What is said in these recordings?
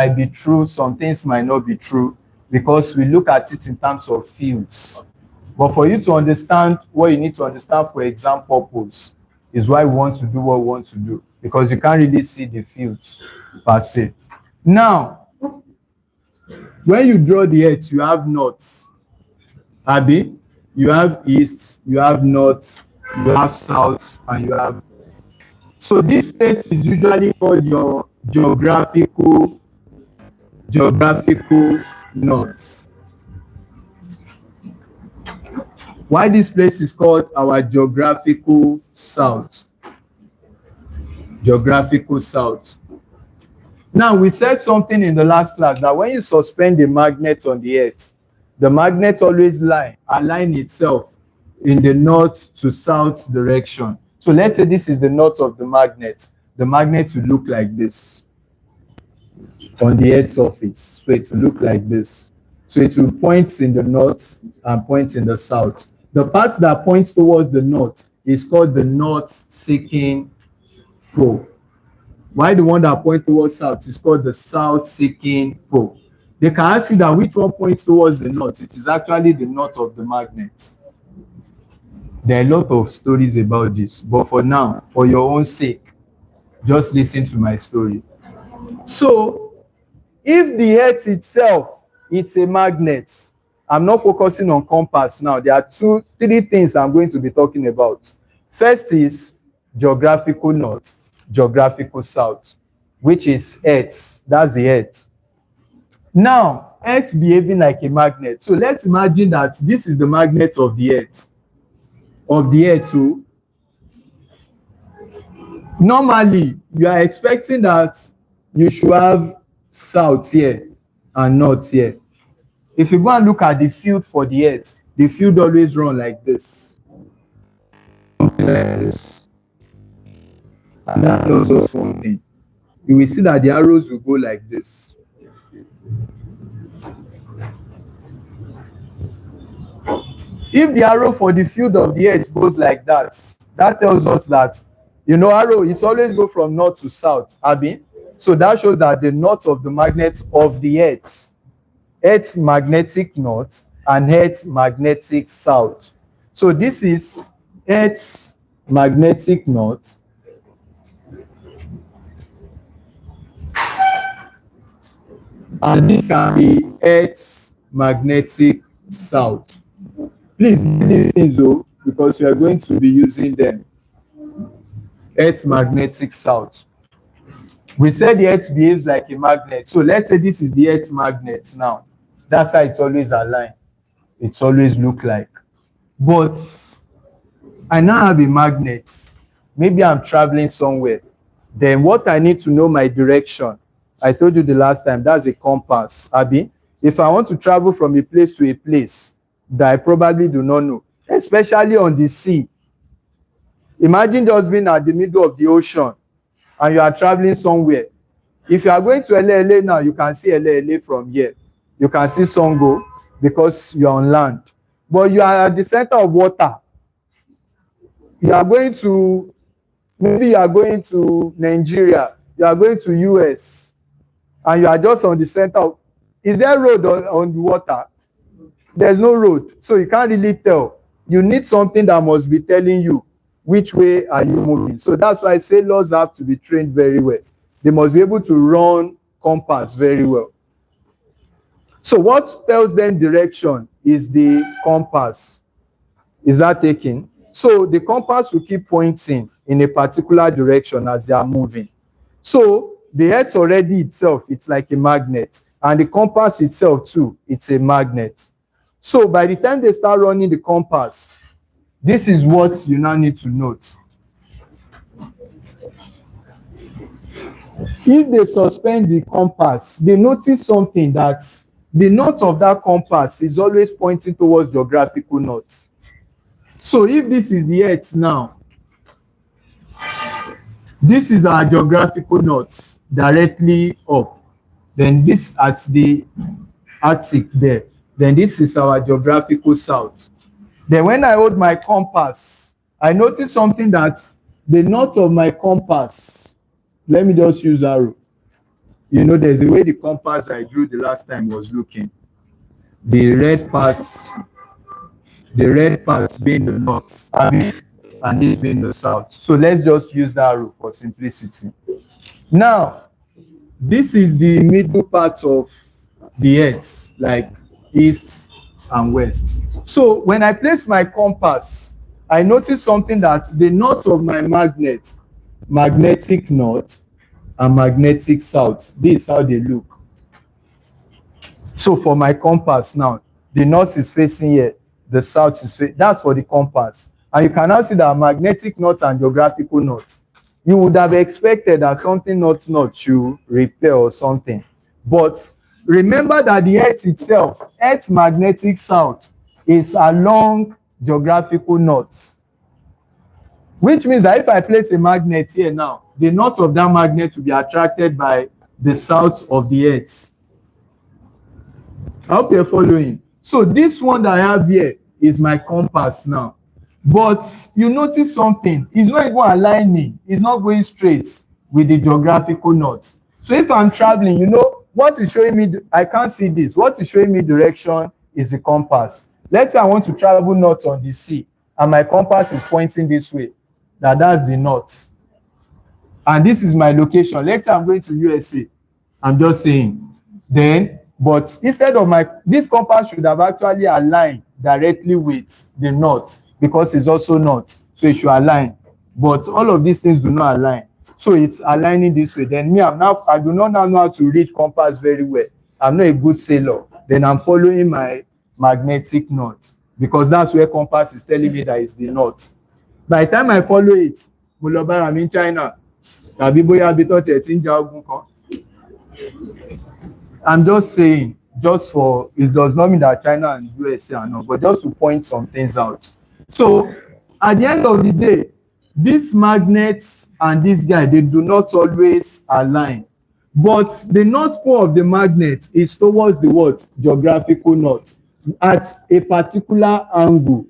might be true, some things might not be true, because we look at it in terms of fields. But for you to understand what you need to understand for exam purpose is why we want to do what we want to do, because you can't really see the fields per se. Now, when you draw the earth, you have north. Abi, you have east, you have north, you have south, and you have. So this place is usually called your geographical north. Why this place is called our geographical south? Geographical south. Now, we said something in the last class that when you suspend a magnet on the earth, the magnet always align itself in the north to south direction. So let's say this is the north of the magnet. The magnet will look like this on the earth's surface. So it will look like this. So it will point in the north and point in the south. The part that points towards the north is called the north-seeking pole. Why the one that points towards south is called the south-seeking pole. They can ask you that which one points towards the north. It is actually the north of the magnet. There are a lot of stories about this, but for now, for your own sake, just listen to my story. So, if the earth itself is a magnet, I'm not focusing on compass now. There are three things I'm going to be talking about. First is geographical north, geographical south, which is earth. That's the earth. Now, earth behaving like a magnet. So let's imagine that this is the magnet of the earth. Too. Normally, you are expecting that you should have south here and north here. If you go and look at the field for the earth, the field always run like this. And that tells us something. You will see that the arrows will go like this. If the arrow for the field of the earth goes like that, that tells us that, arrow, it always goes from north to south, Abi. So that shows that the north of the magnet of the earth's magnetic north and earth's magnetic south. So this is earth's magnetic north and this can be earth's magnetic south. Please listen though, because we are going to be using them. Earth's magnetic south. We said the earth behaves like a magnet. So let's say this is the earth's magnet now. That's how it's always aligned. It's always look like. But I now have a magnet. Maybe I'm traveling somewhere. Then what I need to know my direction. I told you the last time, that's a compass, Abi. If I want to travel from a place to a place that I probably do not know, especially on the sea. Imagine just being at the middle of the ocean and you are traveling somewhere. If you are going to LA now, you can see LA from here. You can see Songo because you are on land. But you are at the center of water. You are going to, maybe you are going to Nigeria, you are going to US, and you are just on the center of, is there a road on the water? There's no road, so you can't really tell. You need something that must be telling you which way are you moving. So that's why sailors have to be trained very well. They must be able to run compass very well. So what tells them direction is the compass. Is that taken? So the compass will keep pointing in a particular direction as they are moving. So the earth already itself, it's like a magnet. And the compass itself too, it's a magnet. So by the time they start running the compass, this is what you now need to note. If they suspend the compass, they notice something, that the north of that compass is always pointing towards geographical north. So if this is the earth now, this is our geographical north, directly up. Then this at the Arctic there. Then this is our geographical south. Then when I hold my compass, I notice something, that the north of my compass, let me just use arrow. there's a way the compass I drew the last time was looking. The red parts, being the north, and this being the south. So let's just use that rule for simplicity. Now, this is the middle part of the earth, like east and west. So when I place my compass, I notice something, that the north of my magnet, magnetic north and magnetic south, this is how they look. So for my compass now, the north is facing here, the south is facing, that's for the compass. And you can now see that magnetic north and geographical north. You would have expected that something north should repel or something. But remember that the earth itself, earth's magnetic south, is along geographical north. Which means that if I place a magnet here now, the north of that magnet will be attracted by the south of the earth. I hope you're following. So this one that I have here is my compass now. But you notice something, it's not even aligning, it's not going straight with the geographical north. So if I'm traveling, what is showing me, I can't see this, what is showing me direction is the compass. Let's say I want to travel north on the sea, and my compass is pointing this way, that's the north. And this is my location. Let's say I'm going to USA. I'm just saying. But instead of this compass should have actually aligned directly with the north, because it's also north. So it should align. But all of these things do not align. So it's aligning this way. Then I do not now know how to read compass very well. I'm not a good sailor. Then I'm following my magnetic north, because that's where compass is telling me that it's the north. By the time I follow it, I'm in China. I'm just saying, it does not mean that China and USA are not, but just to point some things out. So at the end of the day, these magnets and this guy, they do not always align. But the north pole of the magnet is towards the what? Geographical north, at a particular angle.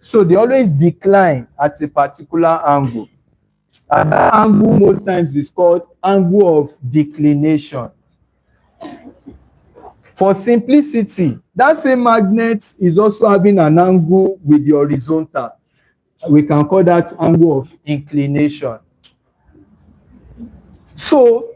So they always decline at a particular angle. And that angle most times is called angle of declination. For simplicity, that same magnet is also having an angle with the horizontal. We can call that angle of inclination. So,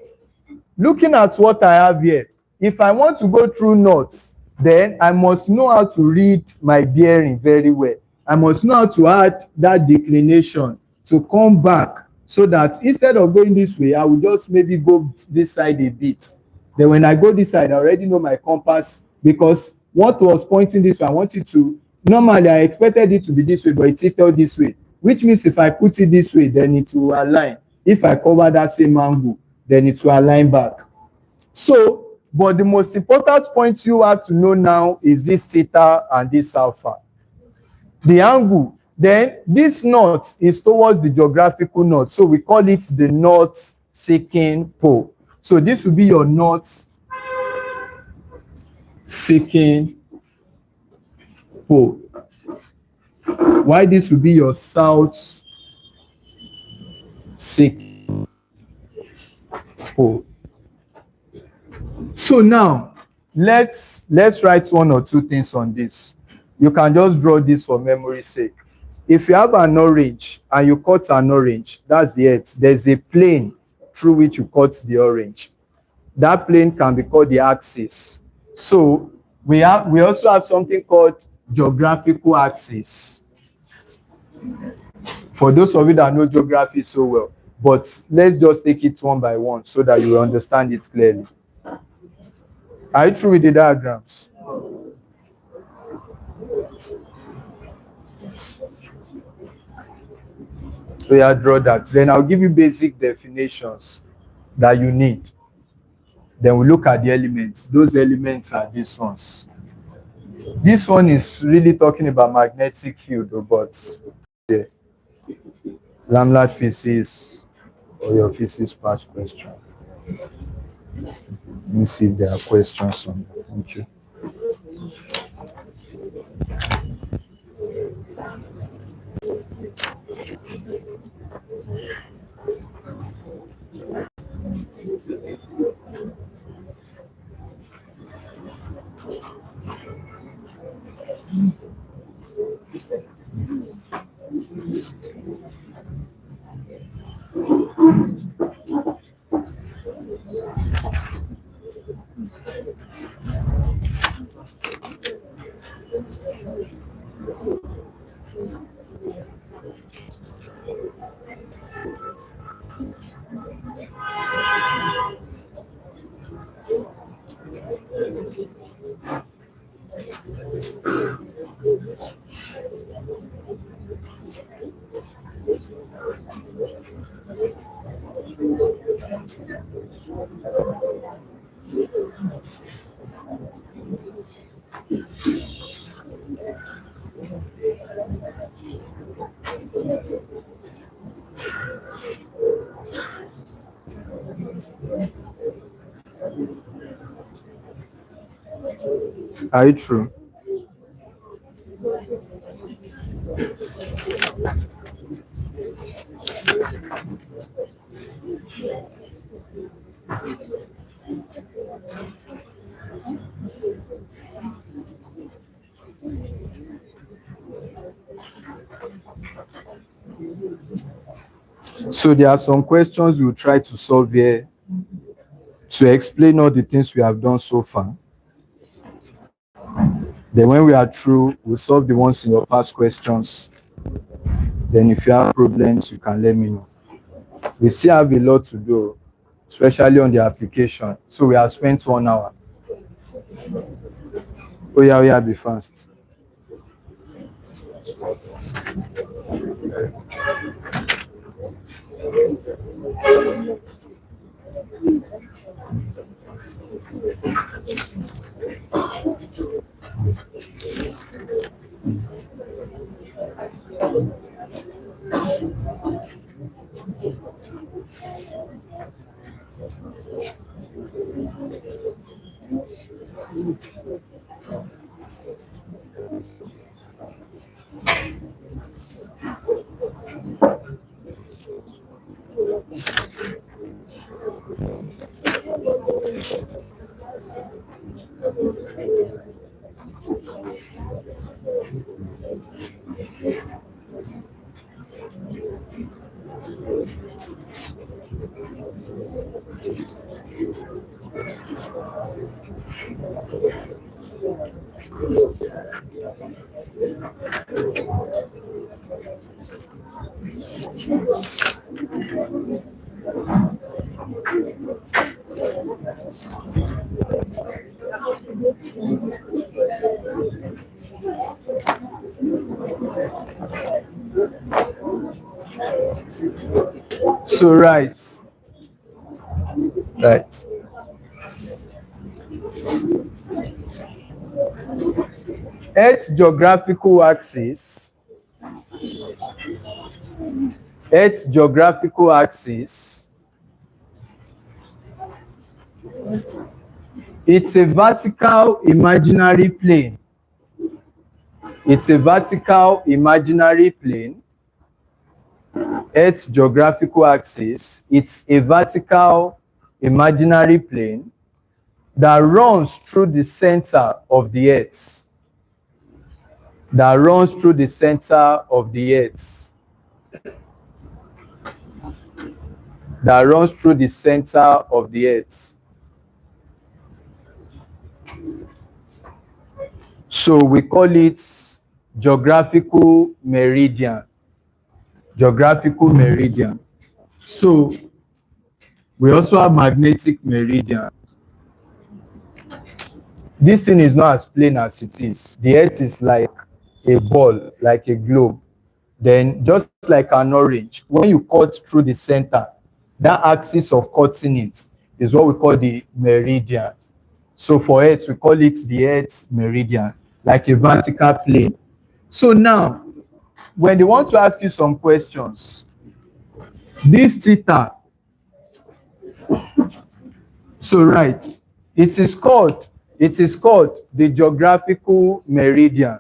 looking at what I have here, if I want to go through north, then I must know how to read my bearing very well. I must know how to add that declination to come back, so that instead of going this way, I will just maybe go this side a bit. Then when I go this side, I already know my compass, because what was pointing this way, I wanted to, normally I expected it to be this way, but it's tilted this way, which means if I put it this way, then it will align. If I cover that same angle, then it will align back. So, but the most important point you have to know now is this theta and this alpha. The angle, then this north is towards the geographical north, so we call it the north seeking pole. So this will be your north seeking pole. Why this will be your south seeking pole. So now let's write one or two things on this. You can just draw this for memory's sake. If you have an orange and you cut an orange, that's the earth. There's a plane through which you cut the orange. That plane can be called the axis. So we also have something called geographical axis. For those of you that know geography so well, but let's just take it one by one so that you will understand it clearly. Are you through with the diagrams? So yeah, draw that. Then I'll give you basic definitions that you need. Then we look at the elements. Those elements are these ones. This one is really talking about magnetic field, but yeah. Lamlat physics or your physics past question. Let me see if there are questions on that. Thank you. Are you true? So there are some questions we'll try to solve here to explain all the things we have done so far. Then when we are through, we'll solve the ones in your past questions. Then if you have problems, you can let me know. We still have a lot to do, especially on the application. So we have spent 1 hour. Oh yeah, be fast. So right. Earth geographical axis. Earth geographical axis. It's a vertical imaginary plane. It's a vertical imaginary plane. Earth's geographical axis. It's a vertical imaginary plane that runs through the center of the Earth. That runs through the center of the Earth. That runs through the center of the Earth. So we call it geographical meridian. Geographical meridian. So we also have magnetic meridian. This thing is not as plain as it is. The Earth is like a ball, like a globe. Then just like an orange, when you cut through the center, that axis of cutting it is what we call the meridian. So for Earth, we call it the Earth's meridian, like a vertical plane. So now, when they want to ask you some questions, this theta, so right, it is called the geographical meridian.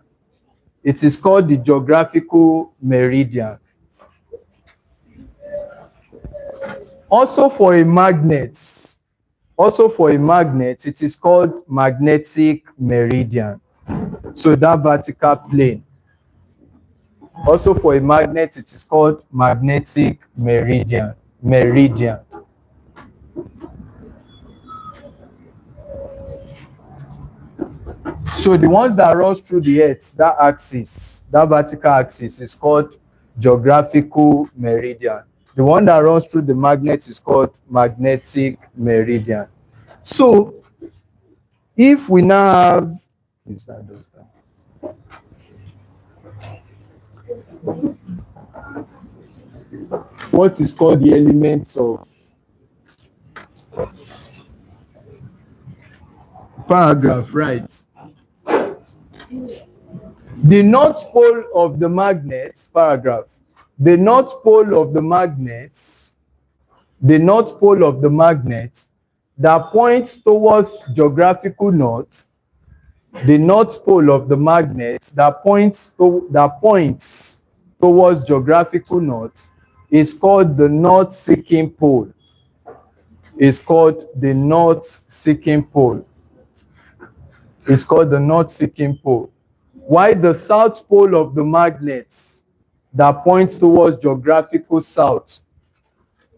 It is called the geographical meridian. Also for a magnet, it is called magnetic meridian. So that vertical plane. Also for a magnet, it is called magnetic meridian. So the ones that runs through the Earth, that axis, that vertical axis is called geographical meridian. The one that runs through the magnet is called magnetic meridian. So if we now have what is called the elements of Paragraph, right. The north pole of the magnets, paragraph. The north pole of the magnets, the north pole of the magnets that points towards geographical north, the north pole of the magnet that points towards geographical north is called the north-seeking pole. Is called the north-seeking pole. It's called the north-seeking pole. While the south pole of the magnets that points towards geographical south,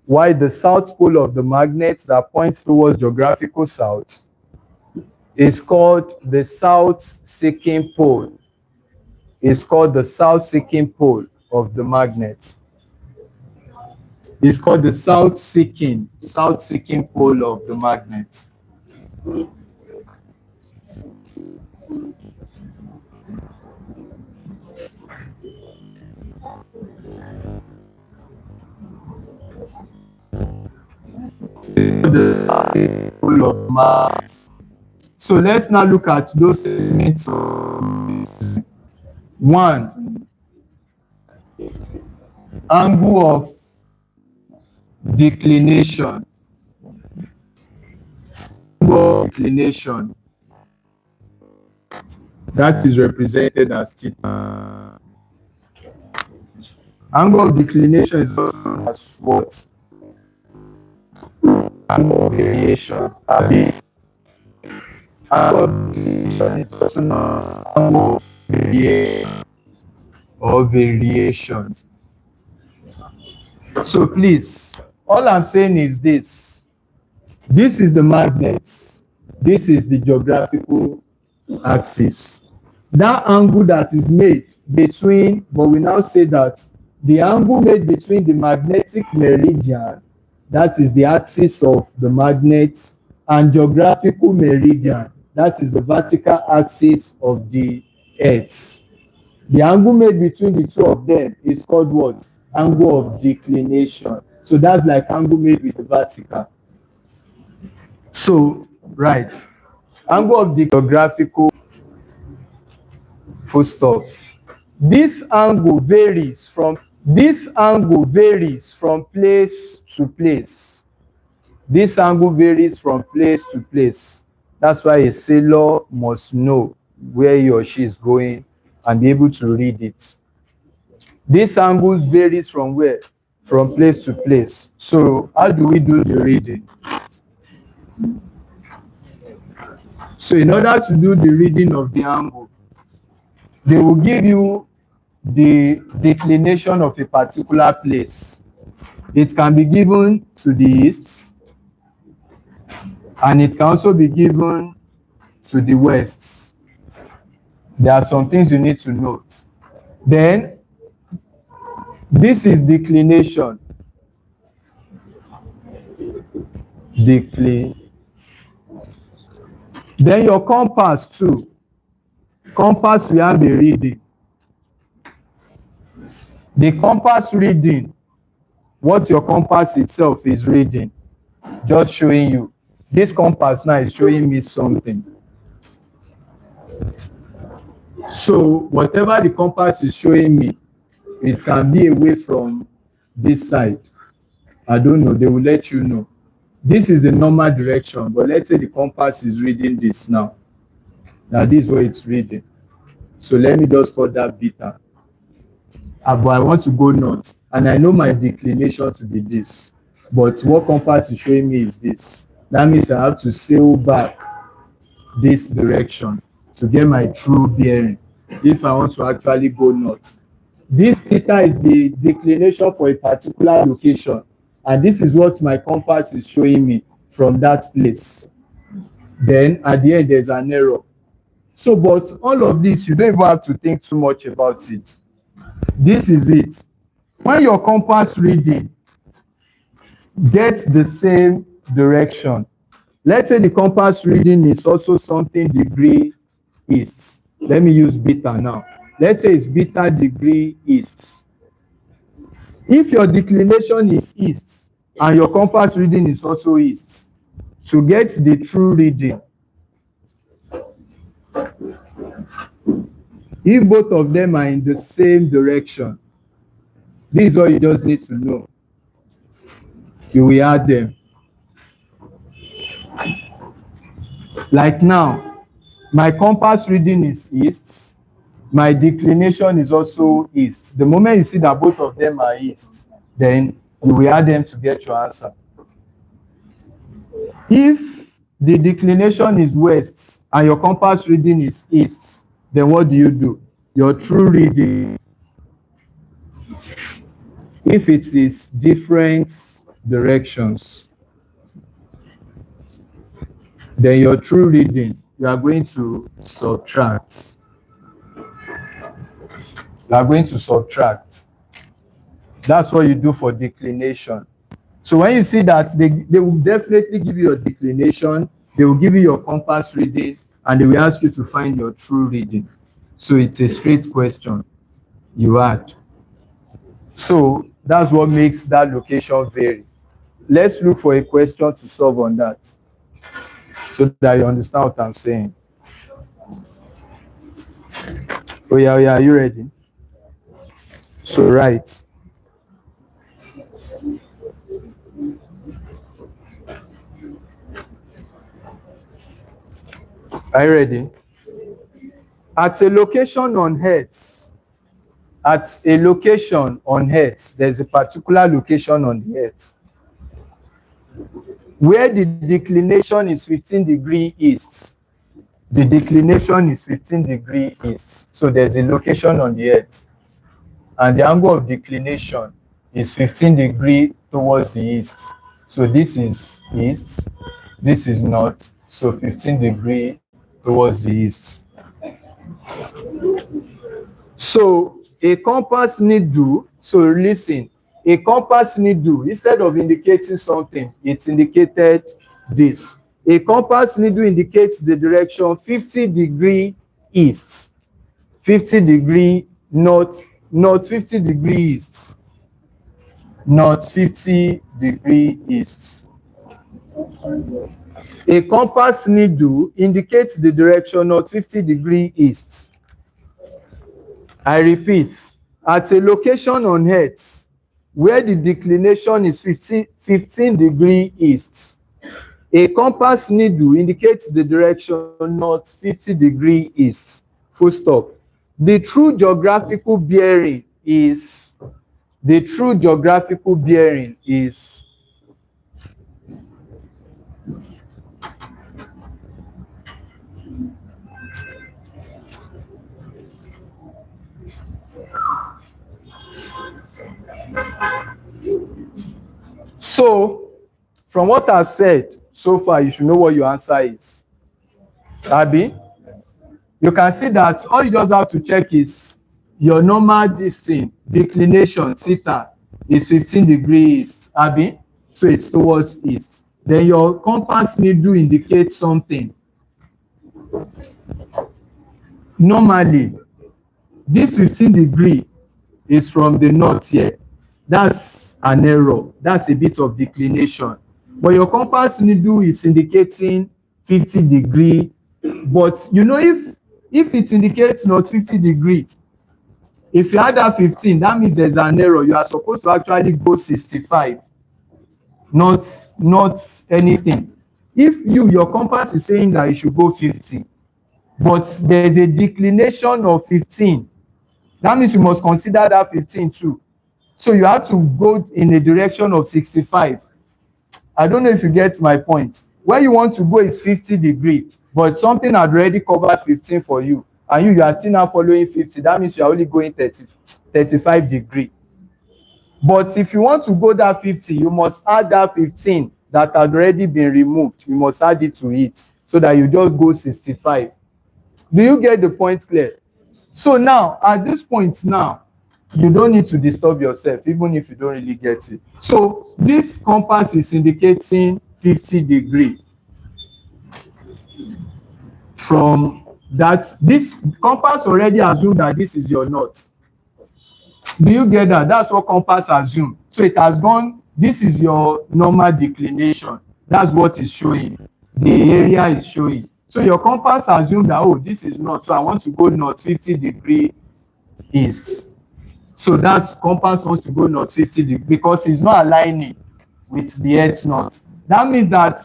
while the south pole of the magnets that points towards geographical south is called the south-seeking pole. It's called the south-seeking pole of the magnet. It's called the south-seeking pole of the magnet. The pole of Mars. So let's now look at those elements. One, angle of declination. Angle of declination. That is represented as theta. Angle of declination is also known as what? Angle of variation. Angle of declination is also known as angle of variation or variation. So please, all I'm saying is this. This is the magnet. This is the geographical axis. That angle that is made between, but we now say that the angle made between the magnetic meridian, that is the axis of the magnet, and geographical meridian, that is the vertical axis of the Earth. The angle made between the two of them is called what? Angle of declination. So that's like angle made with the vertical. So, right. Angle of the geographical, full stop. This angle varies from place to place. This angle varies from place to place. That's why a sailor must know where he or she is going and be able to read it. This angle varies from where? From place to place. So how do we do the reading? So in order to do the reading of the angle, they will give you the declination of a particular place. It can be given to the east, and it can also be given to the west. There are some things you need to note. Then, this is declination. Then your compass too. Compass will have a reading. The compass reading, what your compass itself is reading, just showing you. This compass now is showing me something. So whatever the compass is showing me, it can be away from this side. I don't know, they will let you know. This is the normal direction, but let's say the compass is reading this now. Now this is what it's reading. So let me just put that beta. But I want to go north, and I know my declination to be this. But what compass is showing me is this. That means I have to sail back this direction to get my true bearing if I want to actually go north. This theta is the declination for a particular location, and this is what my compass is showing me from that place. Then at the end there's an error. So, but all of this, you don't even have to think too much about it. This is it. When your compass reading gets the same direction, let's say the compass reading is also something degree east. Let me use beta now. Let's say it's beta degree east. If your declination is east and your compass reading is also east, to get the true reading, if both of them are in the same direction, this is all you just need to know. You will add them. Like now, my compass reading is east, my declination is also east. The moment you see that both of them are east, then you will add them to get your answer. If the declination is west and your compass reading is east, then what do? Your true reading, if it is different directions, then your true reading, you are going to subtract. You are going to subtract. That's what you do for declination. So when you see that, they will definitely give you your declination, they will give you your compass reading, and they will ask you to find your true reading. So it's a straight question. You add. So that's what makes that location vary. Let's look for a question to solve on that, so that you understand what I'm saying. Oh yeah, are you ready? So right. Are you ready? At a location on Earth, there's a particular location on the Earth where the declination is 15 degrees east. The declination is 15 degrees east. So there's a location on the Earth, and the angle of declination is 15 degrees towards the east. So this is east, this is north, so 15 degrees towards the east. So a compass needle, so listen, a compass needle, instead of indicating something, it's indicated this. A compass needle indicates the direction 50 degrees east, 50 degrees north, 50 degrees east, north 50 degrees east. A compass needle indicates the direction north 50 degrees east. I repeat, at a location on Earth where the declination is 15 degrees east, a compass needle indicates the direction north 50 degrees east. Full stop. The true geographical bearing is so, from what I've said so far, you should know what your answer is. Abi? You can see that all you just have to check is your normal distance, declination, theta, is 15 degrees east. Abi? So it's towards east. Then your compass needle indicates something. Normally, this 15 degree is from the north here. That's an error. That's a bit of declination. But your compass needle is indicating 50 degree. But you know, if it indicates not 50 degree, if you add that 15, that means there's an error. You are supposed to actually go 65, not anything. If your compass is saying that you should go 50, but there's a declination of 15, that means you must consider that 15 too. So you have to go in a direction of 65. I don't know if you get my point. Where you want to go is 50 degrees, but something had already covered 15 for you, and you are still now following 50. That means you are only going 35 degrees. But if you want to go that 50, you must add that 15 that had already been removed. You must add it to it so that you just go 65. Do you get the point clear? So now, at this point now, you don't need to disturb yourself, even if you don't really get it. So this compass is indicating 50 degrees. From that, this compass already assumed that this is your north. Do you get that? That's what compass assumed. So it has gone, this is your normal declination. That's what is showing. The area is showing. So your compass assumes that, oh, this is north, so I want to go north 50 degree east. So that's compass wants to go north 50 because it's not aligning with the earth north. That means that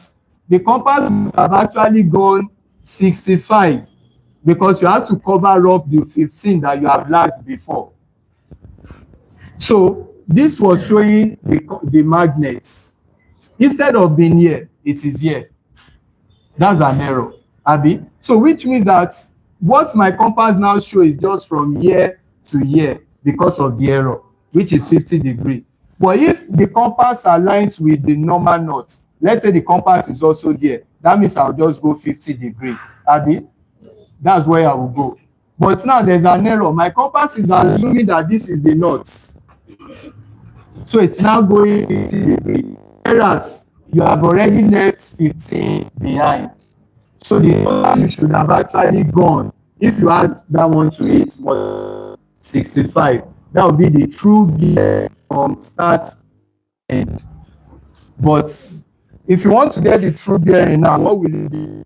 the compass must have actually gone 65 because you have to cover up the 15 that you have lagged before. So this was showing the magnets. Instead of being here, it is here. That's an error, Abi. So which means that what my compass now shows is just from here to here because of the error, which is 50 degree. But if the compass aligns with the normal north, let's say the compass is also there, that means I'll just go 50 degree, Abi. That's where I will go. But now there's an error. My compass is assuming that this is the north. So it's now going 50 degree. Whereas you have already left 15 behind. So the total you should have actually gone, if you add that one to it, was 65. That would be the true bearing from start to end. But if you want to get the true bearing now, what will it be?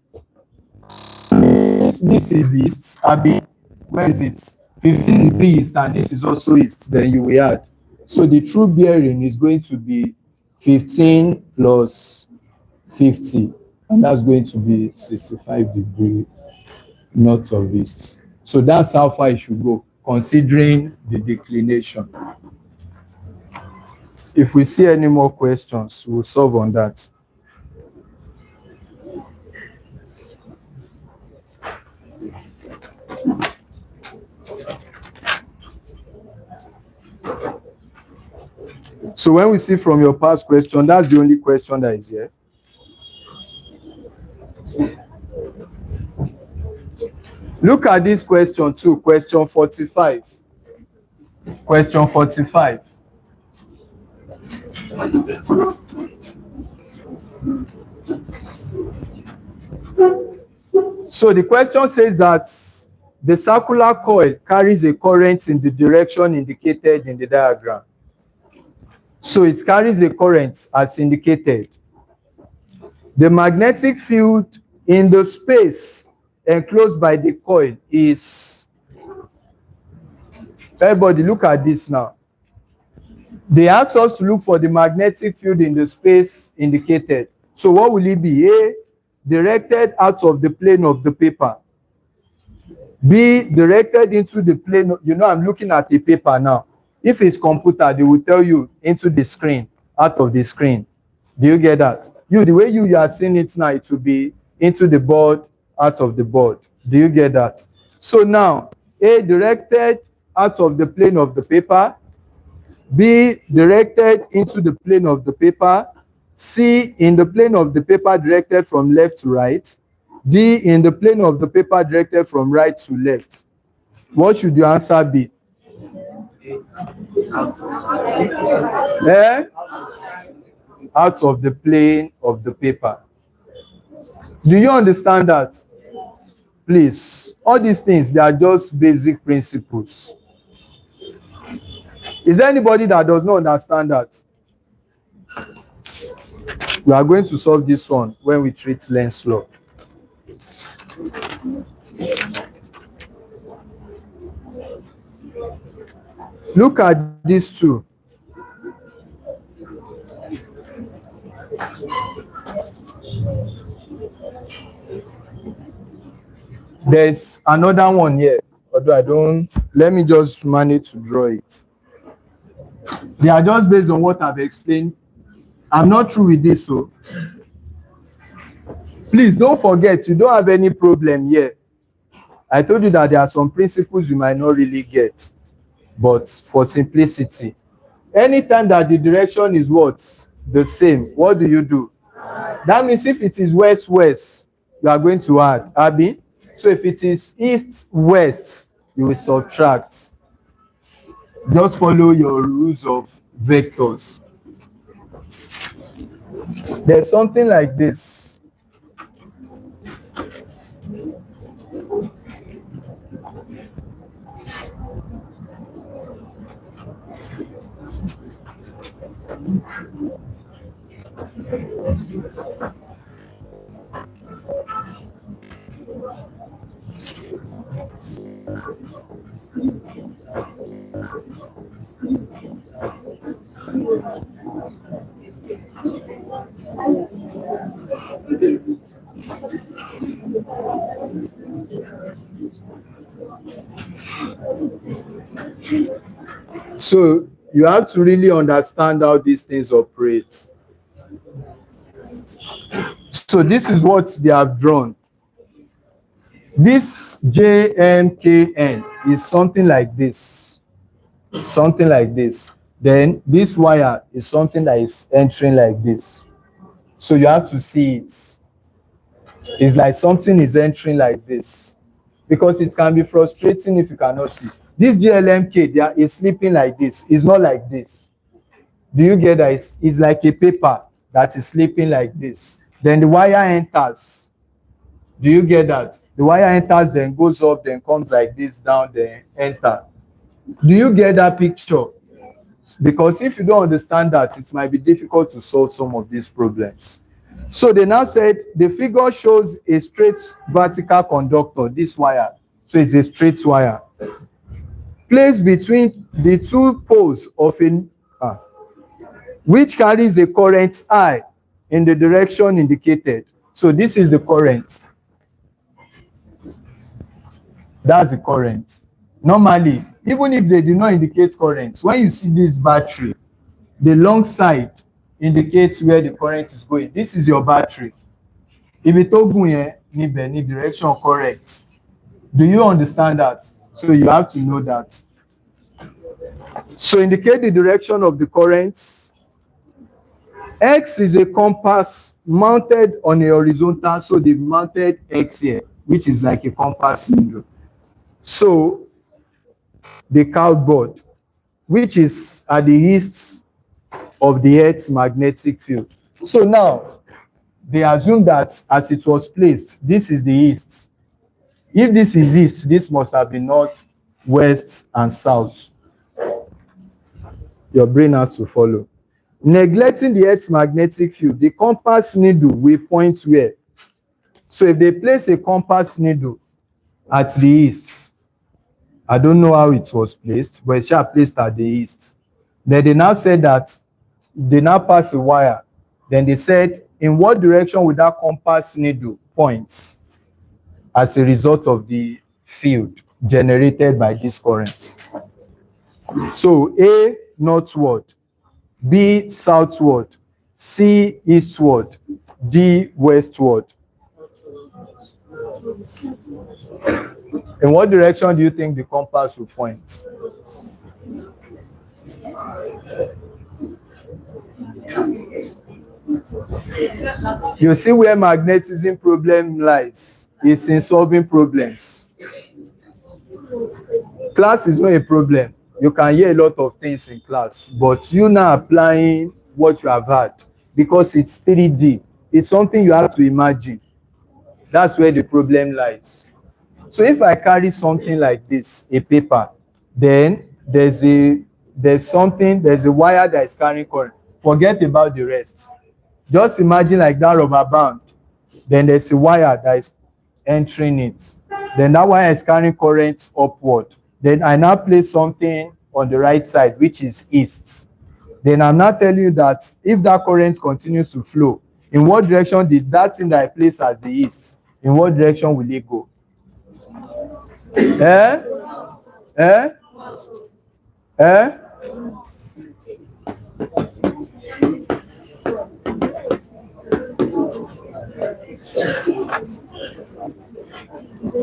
This is east, Abi. Where is it? 15 degrees east, and this is also east. Then you will add. So the true bearing is going to be 15 plus 50, and that's going to be 65 degrees north of east. So that's how far it should go, considering the declination. If we see any more questions, we'll solve on that. So when we see from your past question, that's the only question that is here. Look at this question too, question 45. Question 45. So the question says that the circular coil carries a current in the direction indicated in the diagram. So it carries a current as indicated. The magnetic field in the space enclosed by the coil is, everybody look at this now. They ask us to look for the magnetic field in the space indicated. So what will it be? A, directed out of the plane of the paper. B, directed into the plane. You know, I'm looking at the paper now. If it's computer, they will tell you into the screen, out of the screen. Do you get that? The way you are seeing it now, it will be into the board, out of the board. Do you get that? So now, A, directed out of the plane of the paper. B, directed into the plane of the paper. C, in the plane of the paper directed from left to right. D, in the plane of the paper directed from right to left. What should your answer be? Out of the plane of the paper. Do you understand that? Please, all these things, they are just basic principles. Is there anybody that does not understand that? We are going to solve this one when we treat Lenz's law. Look at these two. There's another one here, although let me just manage to draw it. They are just based on what I've explained. I'm not through with this, so please don't forget, you don't have any problem here. I told you that there are some principles you might not really get, but for simplicity, anytime that the direction is what? The same, what do? That means if it is west-west, you are going to add, Abi. So if it is east-west, you will subtract. Just follow your rules of vectors. There's something like this. So you have to really understand how these things operate. So this is what they have drawn. This JMKN is something like this. Something like this. Then this wire is something that is entering like this. So you have to see it. It's like something is entering like this. Because it can be frustrating if you cannot see. This GLMK, they is sleeping like this. It's not like this. Do you get that? It's like a paper that is sleeping like this. Then the wire enters. Do you get that? The wire enters, then goes up, then comes like this down, then enter. Do you get that picture? Because if you don't understand that, it might be difficult to solve some of these problems. So they now said the figure shows a straight vertical conductor, this wire. So it's a straight wire. Placed between the two poles of a which carries the current I in the direction indicated. So this is the current. That's the current. Normally, even if they do not indicate current, when you see this battery, the long side indicates where the current is going. This is your battery. If it in direction correct. Do you understand that? So you have to know that. So indicate the direction of the currents. X is a compass mounted on a horizontal, so they've mounted X here, which is like a compass needle. So the cardboard, which is at the east of the Earth's magnetic field. So now they assume that as it was placed, this is the east. If this is east, this must have been north, west, and south. Your brain has to follow. Neglecting the Earth's magnetic field, the compass needle will point where? So if they place a compass needle at the east, I don't know how it was placed, but it's placed at the east. Then they now said that they now pass a wire. Then they said, in what direction would that compass needle point as a result of the field generated by this current? So A, northward, B, southward, C, eastward, D, westward. In what direction do you think the compass will point? You see where magnetism problem lies. It's in solving problems. Class is not a problem. You can hear a lot of things in class, but you now applying what you have had because it's 3D. It's something you have to imagine. That's where the problem lies. So if I carry something like this, a paper, then there's a wire that is carrying current. Forget about the rest. Just imagine like that rubber band. Then there's a wire that is entering it. Then that wire is carrying current upward. Then I now place something on the right side, which is east. Then I'm not telling you that if that current continues to flow, in what direction did that thing that I placed at the east, in what direction will it go?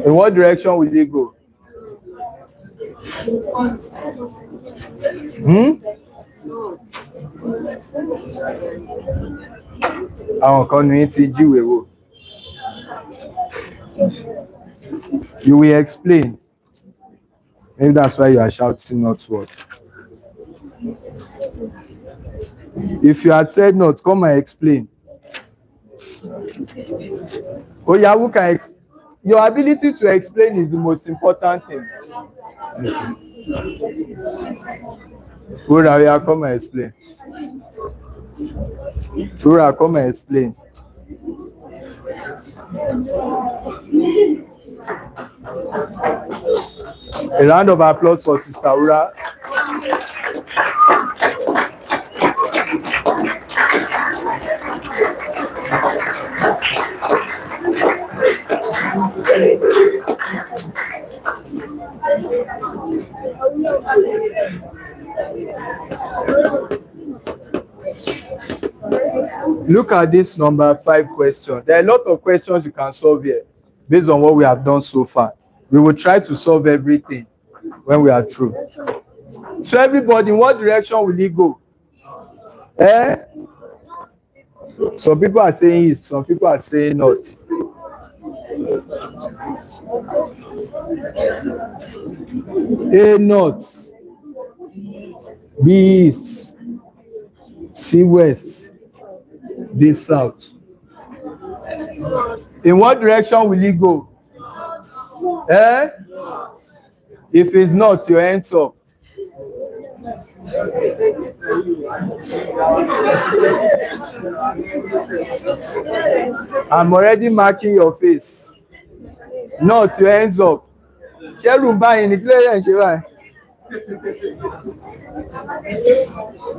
In what direction will it go? Àwọn kan ní ti jíwèé wò. You will explain. Maybe that's why you are shouting northward. If you had said not, come and explain. Oh, yeah, who can your ability to explain is the most important thing. Rura, come and explain. Rura, come and explain. A round of applause for Sister Ura. Look at this number 5 question. There are a lot of questions you can solve here based on what we have done so far. We will try to solve everything when we are through. So everybody, in what direction will it go? Some people are saying east, some people are saying north. A north, B east, C west, D south. In what direction will it go? If it's not, your hands up. I'm already marking your face. Not your hands up.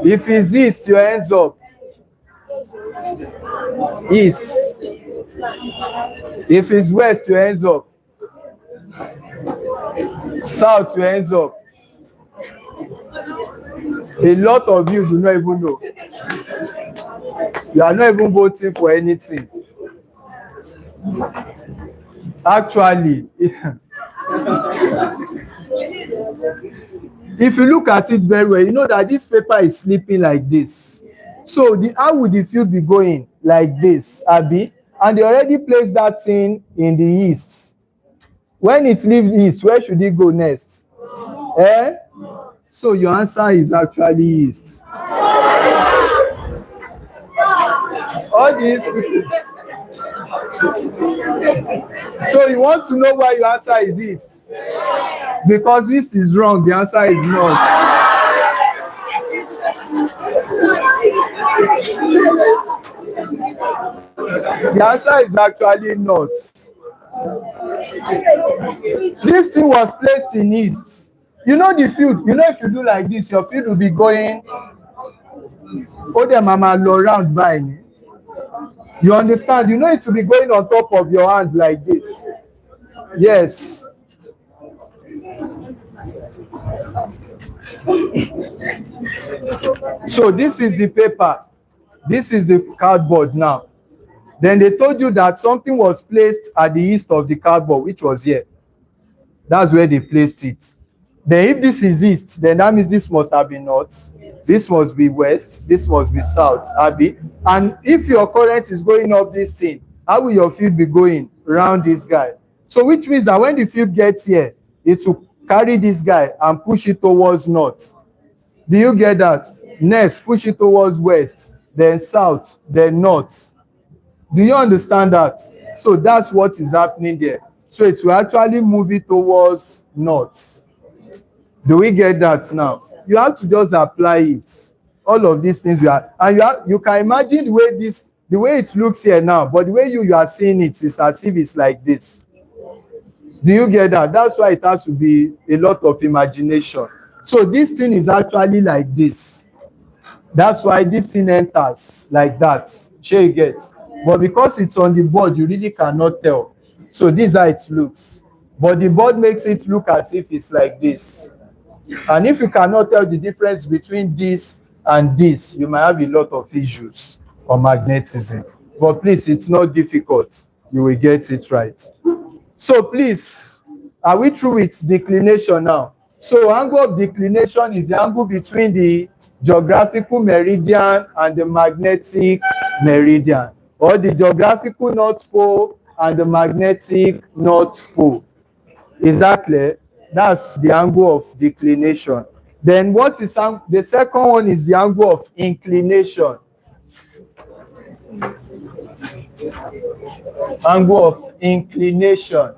If it's east, your hands up. East. If it's west, your hands up. South, your hands up. A lot of you do not even know. You are not even voting for anything. Actually, if you look at it very well, you know that this paper is sleeping like this. So how would the field be going? Like this, Abi? And they already placed that thing in the east. When it leaves east, where should it go next? So your answer is actually east. All these people. So you want to know why your answer is east? Because east is wrong, the answer is north. The answer is actually north. This thing was placed in east. You know the field, if you do like this, your field will be going. Oh, the mama low round by me. You understand? It will be going on top of your hand like this. Yes. So this is the paper. This is the cardboard now. Then they told you that something was placed at the east of the cardboard, which was here. That's where they placed it. Then if this is east, then that means this must have been north. This must be west. This must be south, Abi. And if your current is going up this thing, how will your field be going around this guy? So which means that when the field gets here, it will carry this guy and push it towards north. Do you get that? Next, push it towards west, then south, then north. Do you understand that? So that's what is happening there. So it will actually move it towards north. Do we get that now? You have to just apply it. All of these things and you can imagine the way it looks here now, but the way you are seeing it is as if it's like this. Do you get that? That's why it has to be a lot of imagination. So this thing is actually like this. That's why this thing enters like that. Sure you get. But because it's on the board, you really cannot tell. So this is how it looks. But the board makes it look as if it's like this. And if you cannot tell the difference between this and this, you might have a lot of issues on magnetism. But please, it's not difficult. You will get it right. So please, are we through with declination now? So angle of declination is the angle between the geographical meridian and the magnetic meridian, or the geographical north pole and the magnetic north pole. Is that clear? That's the angle of declination. Then what is the second one is the angle of inclination. Angle of inclination.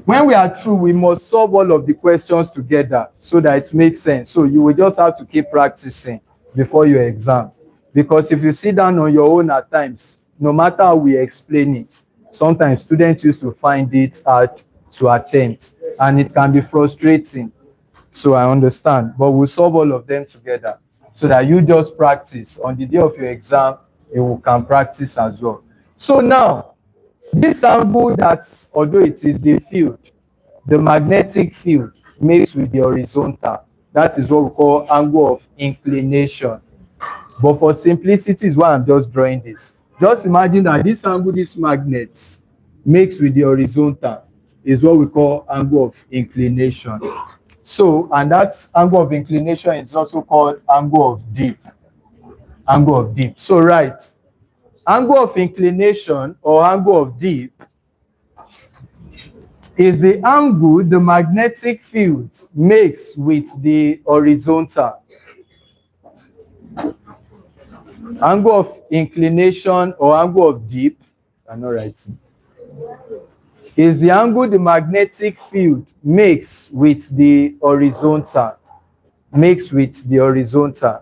When we are through, we must solve all of the questions together so that it makes sense. So you will just have to keep practicing before your exam. Because if you sit down on your own at times, no matter how we explain it, sometimes students used to find it hard to attempt, and it can be frustrating. So I understand, but we'll solve all of them together so that you just practice. On the day of your exam, you can practice as well. So now, this angle that, although it is the field, the magnetic field makes with the horizontal, that is what we call angle of inclination. But for simplicity is why I'm just drawing this. Just imagine that this angle, this magnet makes with the horizontal is what we call angle of inclination. So, and that angle of inclination is also called angle of dip. Angle of dip. So, right, angle of inclination or angle of dip is the angle the magnetic field makes with the horizontal. Angle of inclination or angle of dip, I'm not writing, is the angle the magnetic field makes with the horizontal. Makes with the horizontal.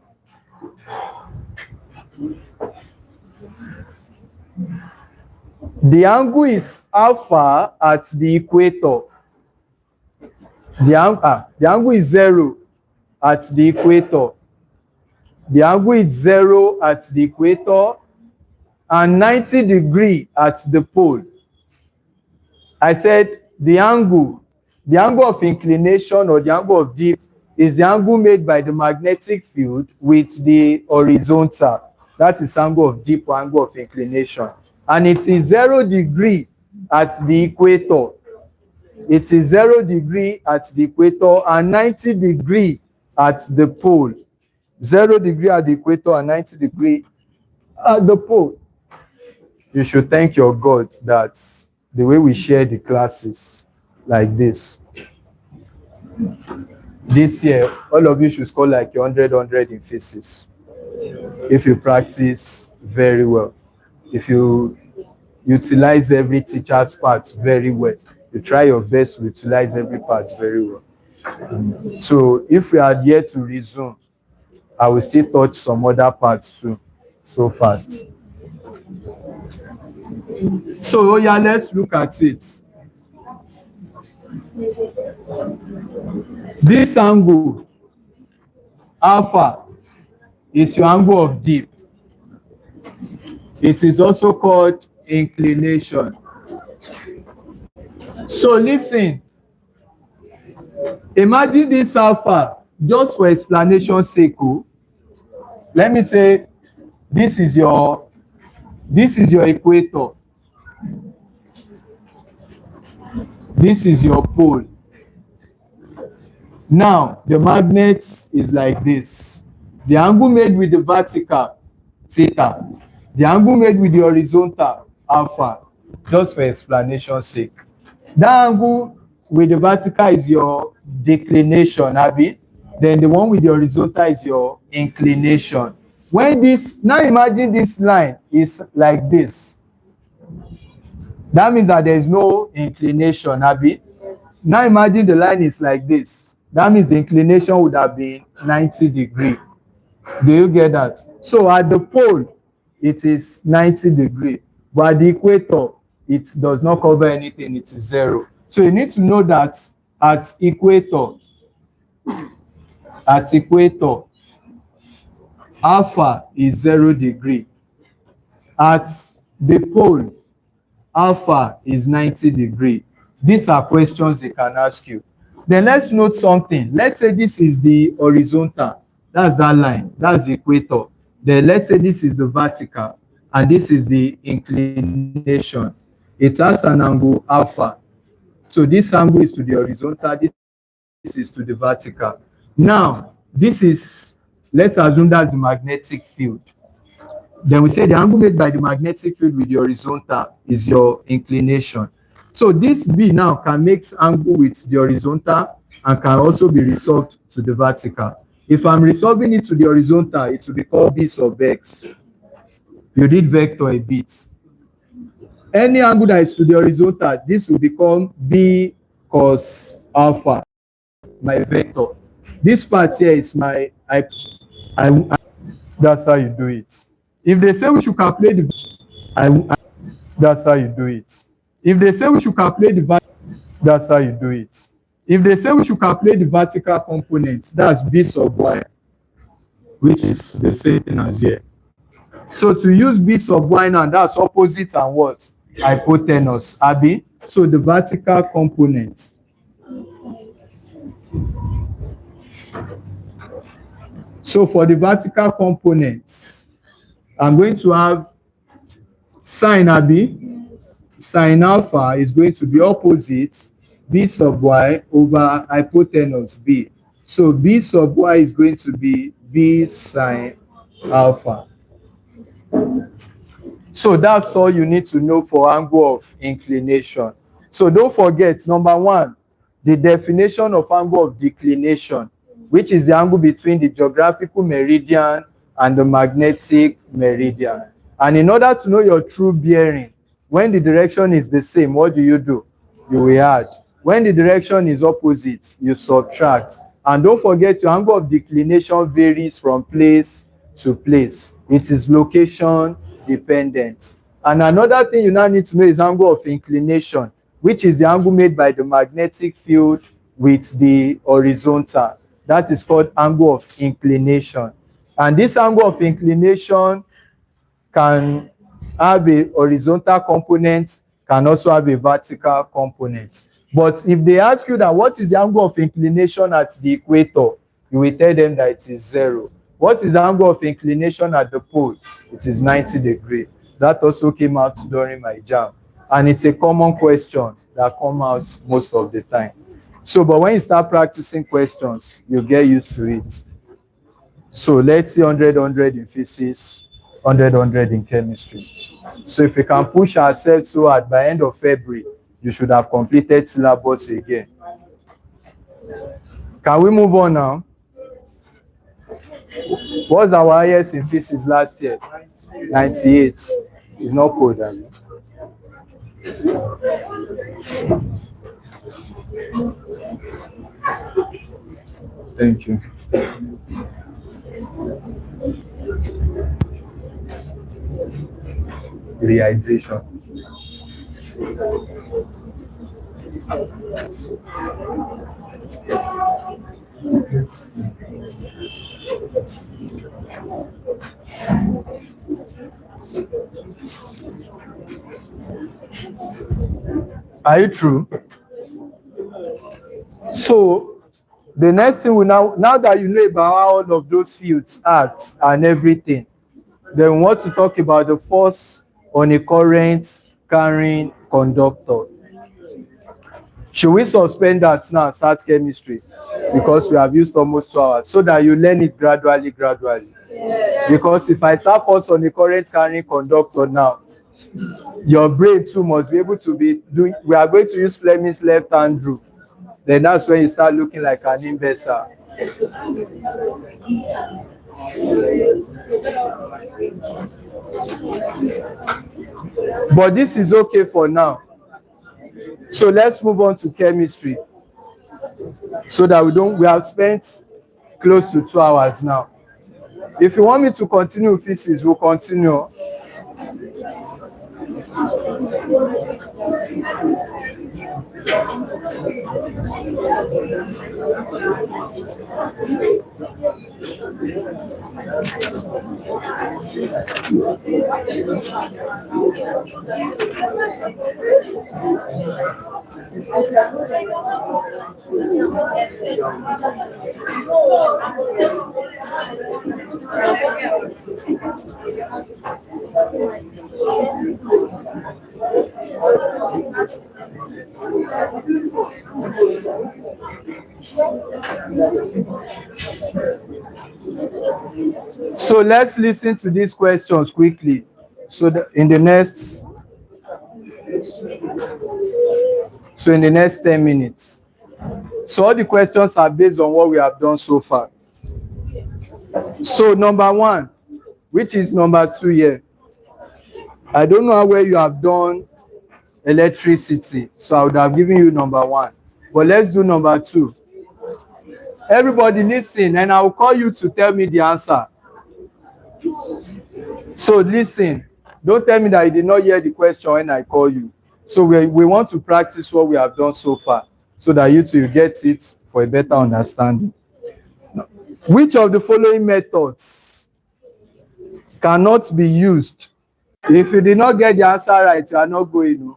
The angle is alpha at the equator. The angle is 0 at the equator. The angle is 0 at the equator and 90 degrees at the pole. I said the angle of inclination or the angle of dip is the angle made by the magnetic field with the horizontal. That is angle of dip or angle of inclination. And it is 0 degree at the equator. It is 0 degree at the equator and 90 degree at the pole. 0 degree at the equator and 90 degree at the pole. You should thank your God that the way we share the classes like this. This year, all of you should score like 100 in physics. If you practice very well. If you utilize every teacher's part very well. You try your best to utilize every part very well. So if we are yet to resume, I will still touch some other parts too, so fast. So yeah, let's look at it. This angle, alpha, is your angle of dip. It is also called inclination. So listen, imagine this alpha, just for explanation's sake. Let me say this is your equator. This is your pole. Now the magnet is like this. The angle made with the vertical, theta. The angle made with the horizontal, alpha. Just for explanation's sake. That angle with the vertical is your declination, Abby. Then the one with the horizontal is your inclination. When this, now imagine this line is like this. That means that there is no inclination, Abby. Now imagine the line is like this. That means the inclination would have been 90 degrees. Do you get that? So at the pole, it is 90 degrees. But at the equator, it does not cover anything. It is 0. So you need to know that at equator, alpha is 0 degree. At the pole, alpha is 90 degree. These are questions they can ask you. Then let's note something. Let's say this is the horizontal. That's that line. That's the equator. Then let's say this is the vertical. And this is the inclination. It has an angle alpha. So this angle is to the horizontal. This is to the vertical. Now, this is, let's assume that's the magnetic field. Then we say the angle made by the magnetic field with the horizontal is your inclination. So this B now can make angle with the horizontal and can also be resolved to the vertical. If I'm resolving it to the horizontal, it will be called B sub x. You did vector a bit. Any angle that is to the horizontal, this will become B cos alpha, my vector. This part here is my, that's how you do it. If they say we should calculate the, that's how you do it. If they say we should calculate the value, That's how you do it. If they say we should calculate the vertical component, that's b sub y, which is the same thing as here. So to use b sub y now, that's opposite and what? Hypotenuse, abi? So the vertical component. So for the vertical components, I'm going to have sine abi. Sine alpha is going to be opposite b sub y over hypotenuse b. So b sub y is going to be b sine alpha. So that's all you need to know for angle of inclination. So don't forget, number one, the definition of angle of declination, which is the angle between the geographical meridian and the magnetic meridian. And in order to know your true bearing, when the direction is the same, what do? You will add. When the direction is opposite, you subtract. And don't forget, your angle of declination varies from place to place. It is location dependent. And another thing you now need to know is angle of inclination, which is the angle made by the magnetic field with the horizontal. That is called angle of inclination. And this angle of inclination can have a horizontal component, can also have a vertical component. But if they ask you that what is the angle of inclination at the equator, you will tell them that it is 0. What is the angle of inclination at the pole? It is 90 degrees. That also came out during my exam. And it's a common question that comes out most of the time. So, but when you start practicing questions, you get used to it. So let's see 100 in physics, 100 in chemistry. So if we can push ourselves so hard, by end of February, you should have completed syllabus again. Can we move on now? What was our highest in physics last year? 98. It's not cold, I mean. Thank you. Rehydration. Are you true? So the next thing we now that you know about how all of those fields act and everything, then we want to talk about the force on a current carrying conductor. Should we suspend that now and start chemistry? Because we have used almost 2 hours, so that you learn it gradually. Because if I start force on a current carrying conductor now, your brain too must be able to be doing. We are going to use Fleming's left-hand rule. Then that's when you start looking like an imbecile. But this is okay for now. So let's move on to chemistry. So that we have spent close to 2 hours now. If you want me to continue physics, we'll continue. So let's listen to these questions quickly. So in the next 10 minutes. So all the questions are based on what we have done so far. So number 1, which is number 2 here. I don't know where you have done electricity, so I would have given you number 1. But let's do number 2. Everybody listen, and I will call you to tell me the answer. So listen, don't tell me that you did not hear the question when I call you. So we want to practice what we have done so far so that you two get it for a better understanding. Now, which of the following methods cannot be used? If you did not get the answer right, you are not going.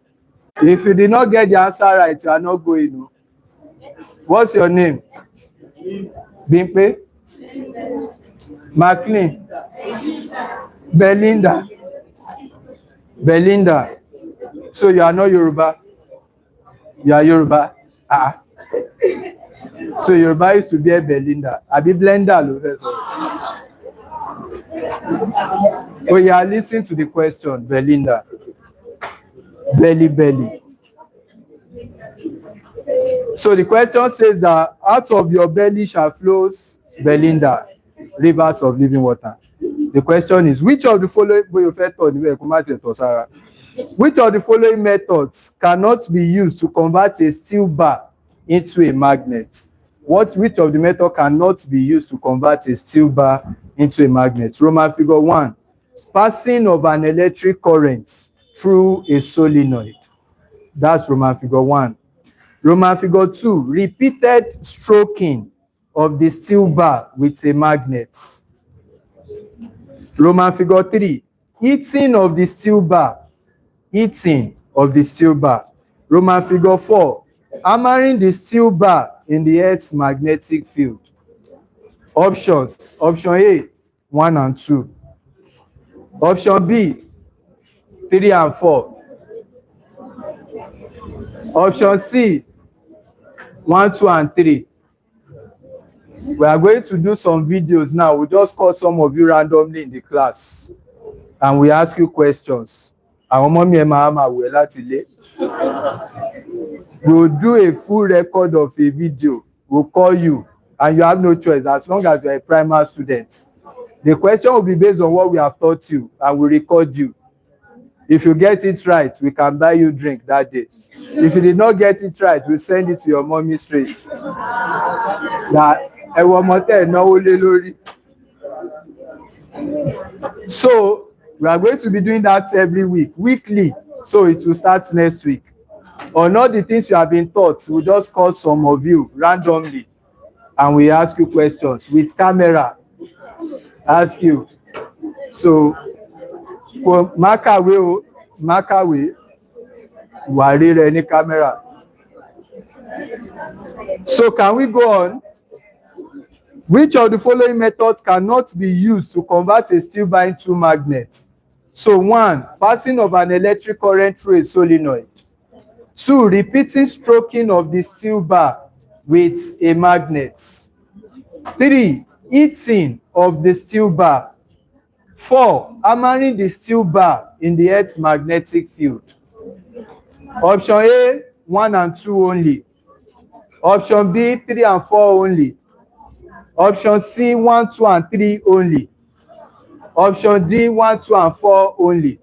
If you did not get the answer right, you are not going. What's your name? Bimpe? McLean? Belinda? Belinda? So you are not Yoruba? You are Yoruba? Ah. So Yoruba used to be a Belinda. Abi Blender ló fẹ́ sọ. Oh yeah, listen to the question, Belinda. Belly. So the question says that out of your belly shall flows, Belinda, rivers of living water. The question is, which of the following methods cannot be used to convert a steel bar into a magnet? Which of the method cannot be used to convert a steel bar into a magnet? Roman figure 1, passing of an electric current through a solenoid. That's Roman figure 1. Roman figure 2, repeated stroking of the steel bar with a magnet. Roman figure 3, heating of the steel bar. Roman figure 4, hammering the steel bar in the Earth's magnetic field. Options. Option A, 1 and 2. Option B, 3 and 4. Option C, 1, 2 and 3. We are going to do some videos now. We'll just call some of you randomly in the class and we ask you questions. Àwọn ọmọ mi ẹ máa wẹ̀ láti ilé. We'll do a full record of a video. We'll call you and you have no choice as long as you're a primary student. The question will be based on what we have taught you and we'll record you. If you get it right, we can buy you drink that day. If you did not get it right, we'll send it to your mommy straight. So we are going to be doing that every week, weekly. So it will start next week. On all the things you have been taught, we'll just call some of you randomly and we ask you questions with camera. Ask you. So for mark away, worry any camera. So can we go on? Which of the following methods cannot be used to convert a steel bar into magnet? So 1, passing of an electric current through a solenoid. 2, repeating stroking of the steel bar with a magnet. 3, heating of the steel bar. 4, hammering the steel bar in the Earth's magnetic field. Option A, 1 and 2 only. Option B, 3 and 4 only. Option C, 1, 2 and 3 only. Option D, 1, 2 and 4 only.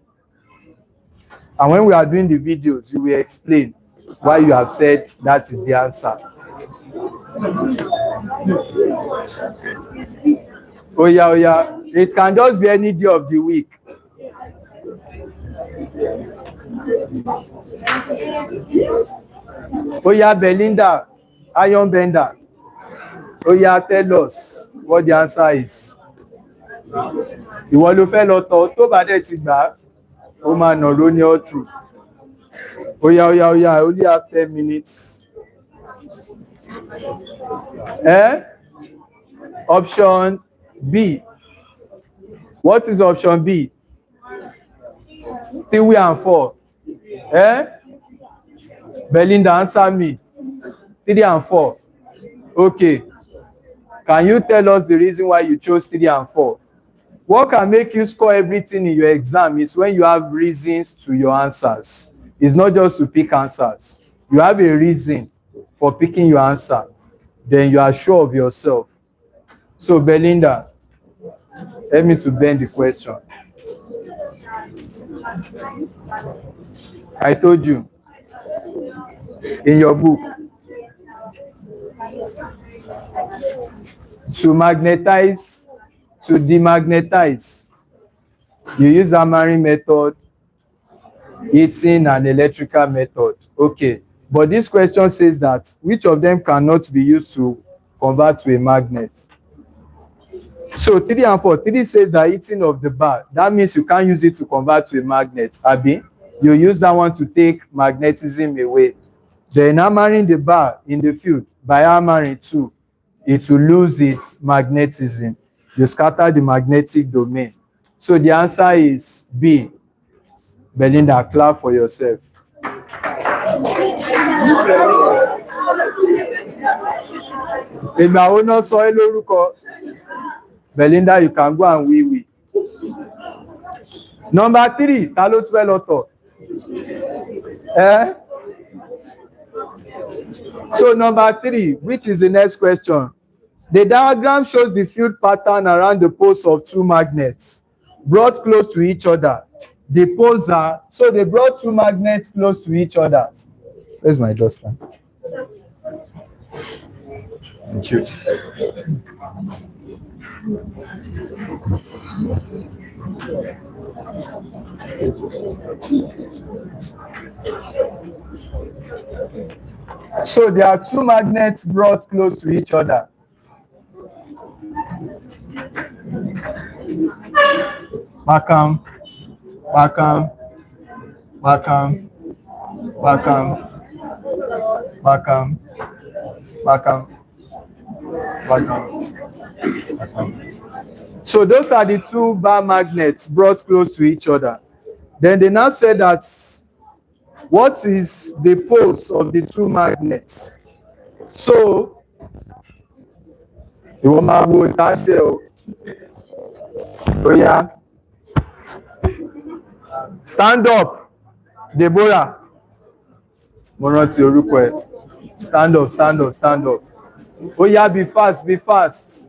And when we are doing the videos, you will explain why you have said that is the answer. Oh yeah. It can just be any day of the week. Oh yeah, Belinda, Iron Bender. Oh yeah, tell us what the answer is. Ìwọ ló fẹ́ lọ tọ̀ tó bá dẹ̀ ti gbà ó máa nà ló ní all true. Oh yeah, only have 10 minutes. Option B. What is option B? 3 and 4. Belinda, answer me. 3 and 4. Okay. Can you tell us the reason why you chose 3 and 4? What can make you score everything in your exam is when you have reasons to your answers. It's not just to pick answers. You have a reason for picking your answer. Then you are sure of yourself. So Belinda, help me to bend the question. I told you in your book to magnetize, to demagnetize, you use hammering method, heating and electrical method. Okay, but this question says that which of them cannot be used to convert to a magnet? So 3 and 4, 3 says that heating of the bar, that means you can't use it to convert to a magnet. Abi, you use that one to take magnetism away. Then hammering the bar in the field by hammering too, it will lose its magnetism. You scatter the magnetic domain. So the answer is B. Belinda, clap for yourself. Ìgbà wo náà sọ ẹ́ lórúkọ? Belinda, you can go and wee. Number 3, ta ló tún ẹ lọ́tọ̀? So number 3, which is the next question? The diagram shows the field pattern around the poles of 2 magnets brought close to each other. The poles are, so they brought 2 magnets close to each other. Where's my duster? Thank you. So there are 2 magnets brought close to each other. Bakam, Bakam, Bakam, Bakam, Bakam, Bakam, Bakam, Bakam. So those are the 2 bar magnets brought close to each other. Then they now said that what is the poles of the 2 magnets? So you want my word that oh yeah. Stand up, Deborah. Mo rántí orúkọ ẹ. Stand up, stand up, stand up. Oh yeah, be fast, be fast.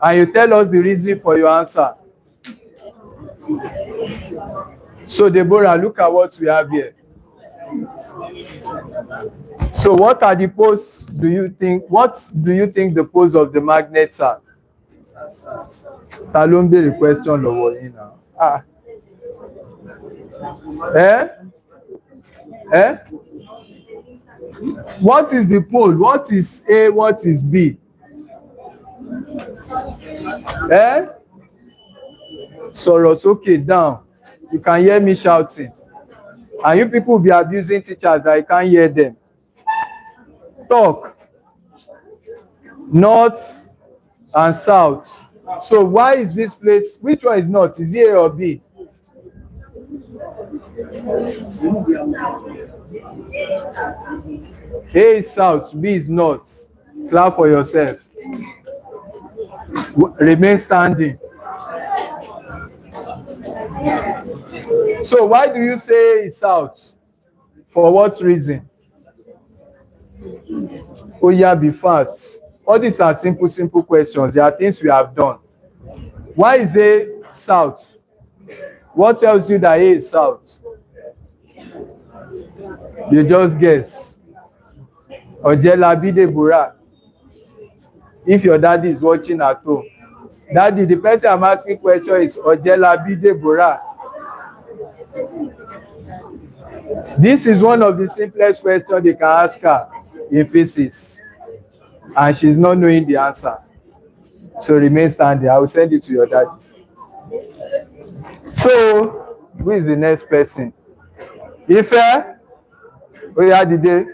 And you tell us the reason for your answer. So Deborah, look at what we have here. So what are the poles do you think? What do you think the poles of the magnets are? Ta ló ń béèrè question lọ́wọ́ yín náà? Ah. What is the pole? What is A? What is B? Sọ̀rọ̀ sókè down. You can hear me shouting. And you people will be abusing teachers that I can't hear them. Talk. North and south. So why is this place? Which one is north? Is it A or B? A is south, B is north. Clap for yourself. Remain standing. So why do you say it's south? For what reason? Oh yeah, be fast. All these are simple questions. There are things we have done. Why is A south? What tells you that A is south? You just guess. Ojelabi Deborah. If your daddy is watching at home. Daddy, the person I'm asking question is Ojelabi Deborah. This is one of the simplest questions they can ask her in physics. And she's not knowing the answer. So remain standing. I will send it to your daddy. So, who is the next person? Ife? Oh yeah, the day.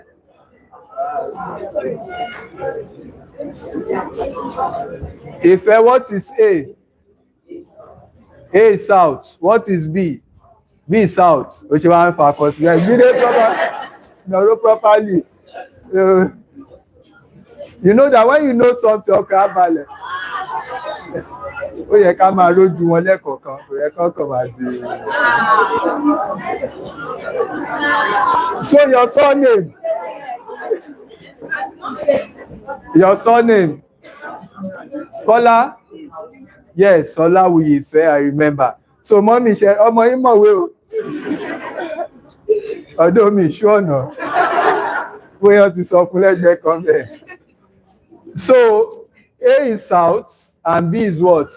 Ife, what is A? A is south. What is B? B is south. Which one for us? You know properly. You know that when you know something, okay, balẹ̀. Ó yẹ ká máa rójú wọn lẹ́kọ̀ọ̀kan, kò yẹ kọ́kàn máa di. So your surname? Your surname? Kola? Yes, Olawuyi Ife, I remember. So mommy ṣe ọmọ yín mọ̀wé o. Ọ̀dọ̀ mi ṣú ọ̀nà. Bóyá ti sọ fún lẹ́gbẹ̀ẹ́ kan bẹ́ẹ̀. So A is south and B is what?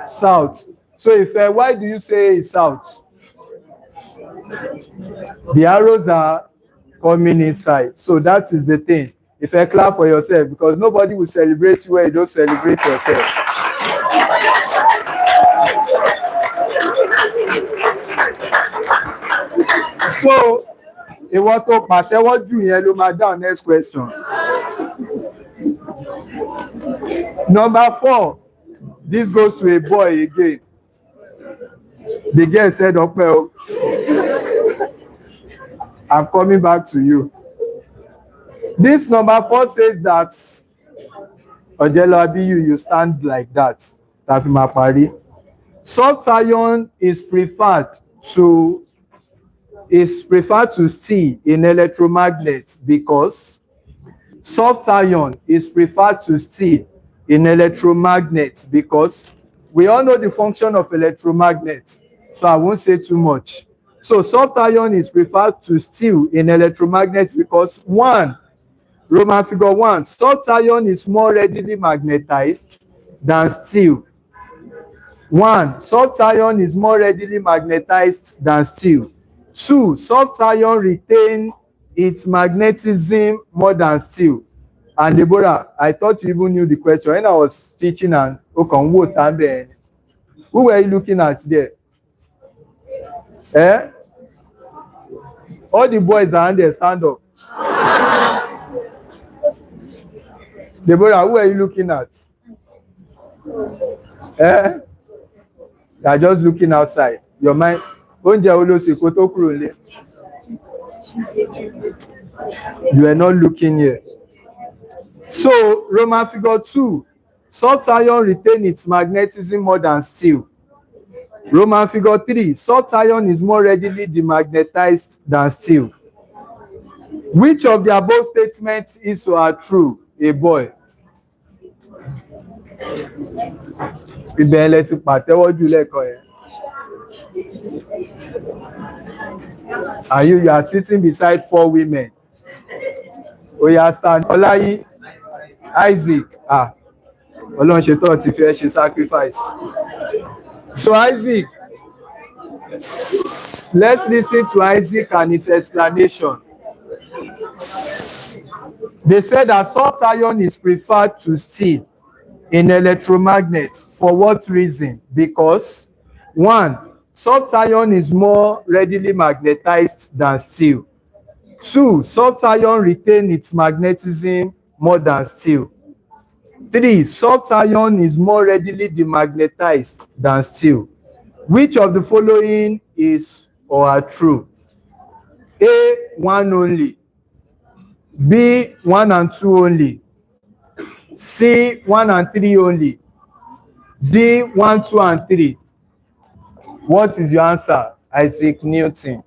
South. So Ife, why do you say A is south? The arrows are coming inside. So that is the thing. If you clap for yourself, because nobody will celebrate you when you don't celebrate yourself. So, ìwọ tó pàtẹ́wọ́ jù yẹn ló máa down next question. Number 4, this goes to a boy again. The girl said, Ope, I'm coming back to you. This number 4 says that Ojelo Abiyu, you stand like that. Tafimapari. Soft iron is preferred to steel in electromagnets because soft iron is preferred to steel in electromagnets because we all know the function of electromagnets, so I won't say too much. So soft iron is preferred to steel in electromagnets because 1, Roman figure 1, soft iron is more readily magnetized than steel. 1, soft iron is more readily magnetized than steel. 2, soft iron retain its magnetism more than steel. And Deborah, I thought you even knew the question. When I was teaching and who were you looking at there? Eh? All the boys are there, stand up. Deborah, who are you looking at? Eh? You are just looking outside. Your mind. You are not looking here. So, Roman figure 2, soft iron retain its magnetism more than steel. Roman figure 3, soft iron is more readily demagnetized than steel. Which of the above statements is or are true? A boy. And you are sitting beside 4 women. Stand. Olayi, Isaac. Ọlọ́run ṣe tọ́ ti fẹ́ ṣe sacrifice. So Isaac, let's listen to Isaac and his explanation. They said that soft iron is preferred to steel in electromagnets. For what reason? Because 1, soft iron is more readily magnetized than steel. 2, soft iron retain its magnetism more than steel. 3, soft iron is more readily demagnetized than steel. Which of the following is or are true? A, 1 only. B, 1 and 2 only. C, 1 and 3 only. D, 1, 2 and 3. What is your answer, Isaac Newton?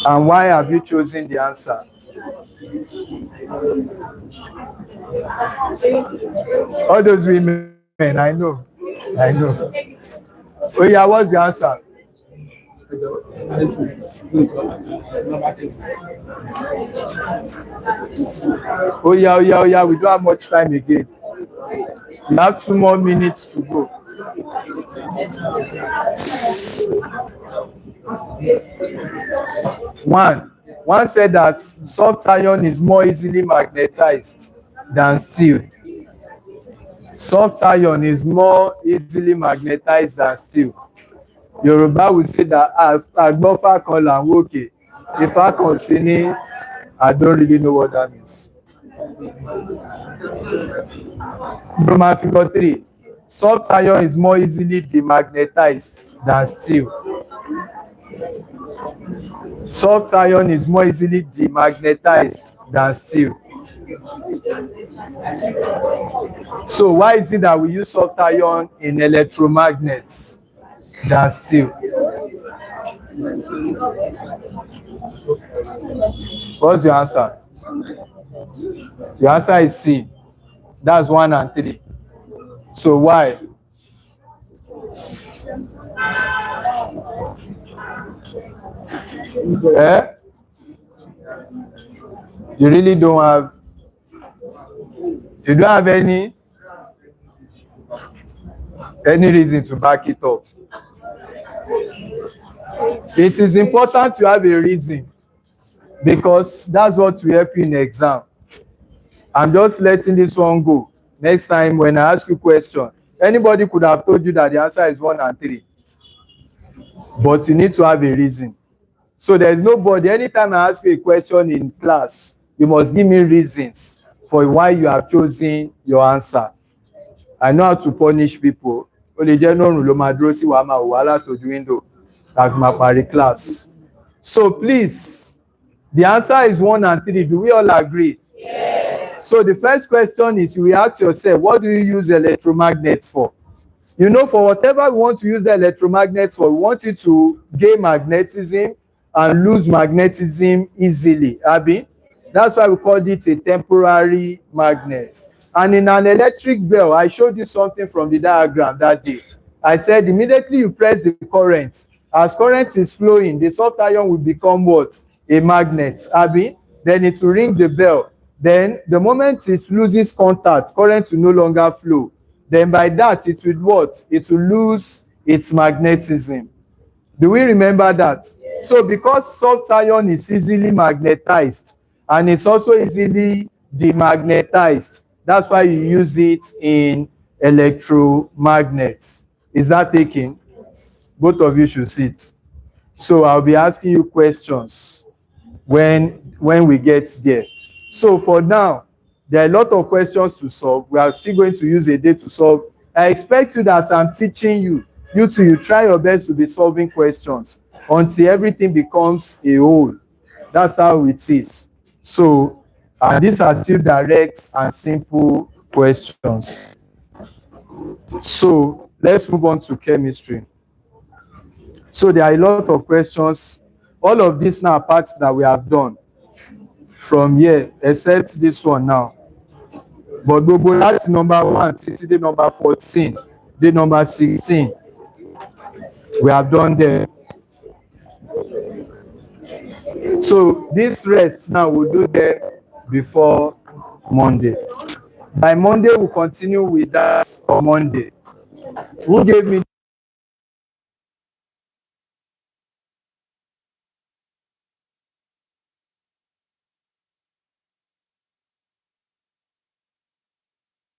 And why have you chosen the answer? All those women, I know. Oh yeah, what's the answer? Oh yeah, we don't have much time again. We have 2 more minutes to go. One said that soft iron is more easily magnetized than steel. Soft iron is more easily magnetized than steel. Yoruba will say that agbofa kan la n woke. If I continue, I don't really know what that means. Roman figure 3. Soft iron is more easily demagnetized than steel. Soft iron is more easily demagnetized than steel. So why is it that we use soft iron in electromagnets than steel? What's your answer? Your answer is C. That's 1 and 3. So why? You really don't have, you don't have any reason to back it up. It is important to have a reason because that's what will help you in the exam. I'm just letting this one go. Next time when I ask you question, anybody could have told you that the answer is 1 and 3, but you need to have a reason. So there is nobody, anytime I ask you a question in class, you must give me reasons for why you have chosen your answer. I know how to punish people. O lè jẹ́ nọ́ọ̀rùn ló máa dúró sí wàá máa wò wá látòjú window láti máa parí class. So please, the answer is 1 and 3. Do we all agree? Yes. So the first question is, you ask yourself, what do you use electromagnets for? You know, for whatever we want to use the electromagnets for, we want it to gain magnetism and lose magnetism easily. Abi? That's why we called it a temporary magnet. And in an electric bell, I showed you something from the diagram that day. I said immediately you press the current, as current is flowing, the soft iron will become what? A magnet. Abi? Then it will ring the bell. Then the moment it loses contact, current will no longer flow. Then by that, it will what? It will lose its magnetism. Do we remember that? Yes. So because soft iron is easily magnetized and it's also easily demagnetized, that's why you use it in electromagnets. Is that taken? Both of you should sit. So I'll be asking you questions when we get there. So for now, there are a lot of questions to solve. We are still going to use a day to solve. I expect you that as I'm teaching you, you try your best to be solving questions until everything becomes a whole. That's how it is. So these are still direct and simple questions. So let's move on to chemistry. So there are a lot of questions. All of these now are parts that we have done from here, except this one now. But gbogbo láti number 1 títí dé number 14 dé number 16 we have done them. So this rest now we'll do them before Monday. By Monday we'll continue with that on Monday. Who gave me